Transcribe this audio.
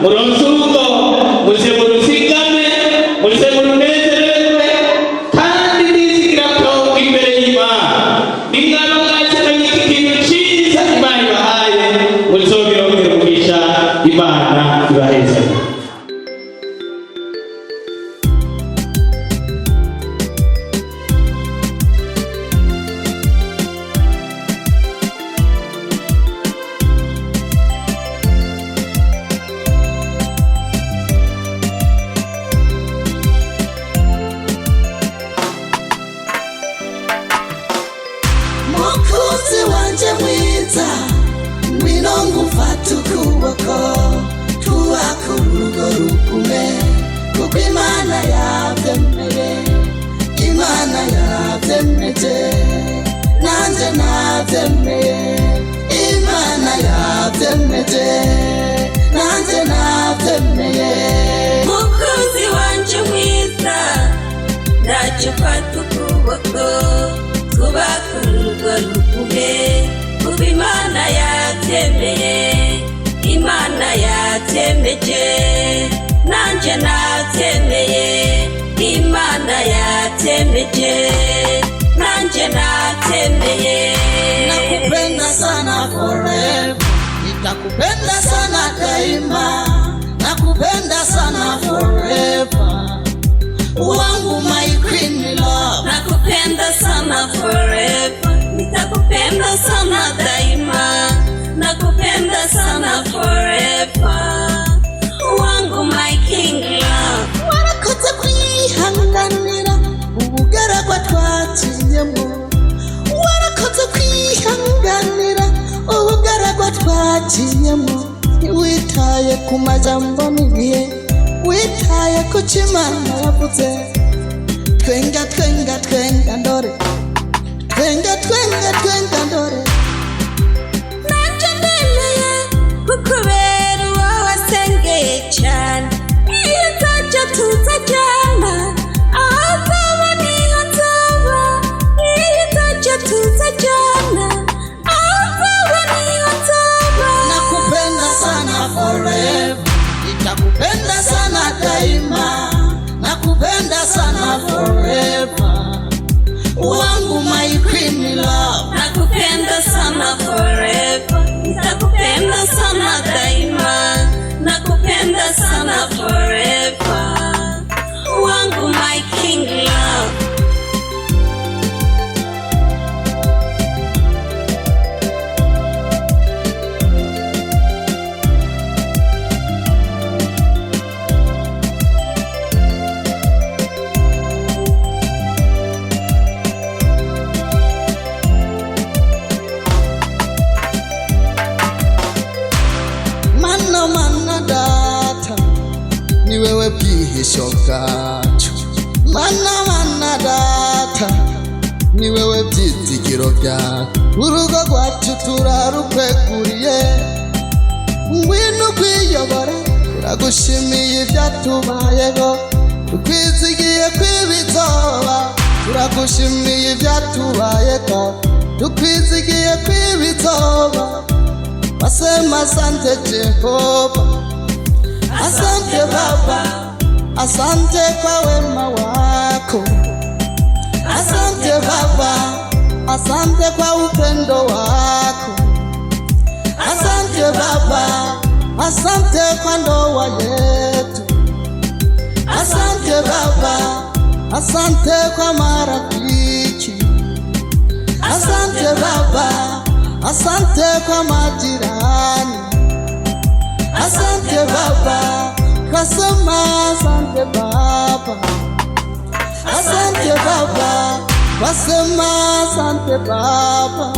muronsuko muze murusigame muze murunezererwe kandi nizigira ko imbere y'Imana ningano mwakiranye ikintu cyiza Imana ibahaye muzogirongera umugisha Imana ibaheze. Mukunzi wanje mwiza ngwino ngufata ukuboko twubaka urugo rugume kuko Imana yabyemeye Imana yabyemeje nanje nabyemeye Imana yabyemeje nanje nabyemeye. Mukunzi wanje mwiza ndaje mfata ukuboko twubaka urugo rugume kuko Imana yabyemeye Imana yabyemeje nanje nabyemeye Imana yabyemeje nanje nabyemeye. Nakupenda sana forever, nitakupenda sana daima, nakupenda sana forever wangu my queen love. Nakupenda sana forever, nitakupenda sana daima, nakupenda sana forever wangu my king love. Warakoze kwihanganira ubugaragwa twaciyemo, warakoze kwihanganira ubugaragwa twaciyemo, witaye ku majambo n'ibihe, witaye ku Imana yavuze. Twenga twenga twenga ndore, twenga twenga twenga ndore, nanje ndemeye kukubera uwo wasengeye cyane. Iyo nzajya tuzajyana aho nzaba niho nzaba, iyo nzajya tuzajyana aho nzaba niho nzaba. Nakupenda sana forever, nitakupenda sana daima, nakupenda sana forever wangu my queen love. Nakupenda sana forever, nitakupenda sana daima, nakupenda sana forever wangu my king love. Mana data ni wewe bwihisho bwacu, mana data ni wewe byizigiro byacu, urugo rwacu turarukweguriye ngwino kwiyobora. Turagushimiye ibyatubayeho, tukwizigiye kwibizoba, turagushimiye ibyatubayeho, tukwizigiye kwibizoba. Wasema asante Jehova, asante Baba, asante kwa wema wako, asante Baba, asante kwa upendo wako, asante Baba, asante kwa ndoa yetu, asante Baba, asante kwa marafiki, asante Baba, asante kwa majirani, asante Baba, kasema asante Baba, asante Baba, kasema asante Baba.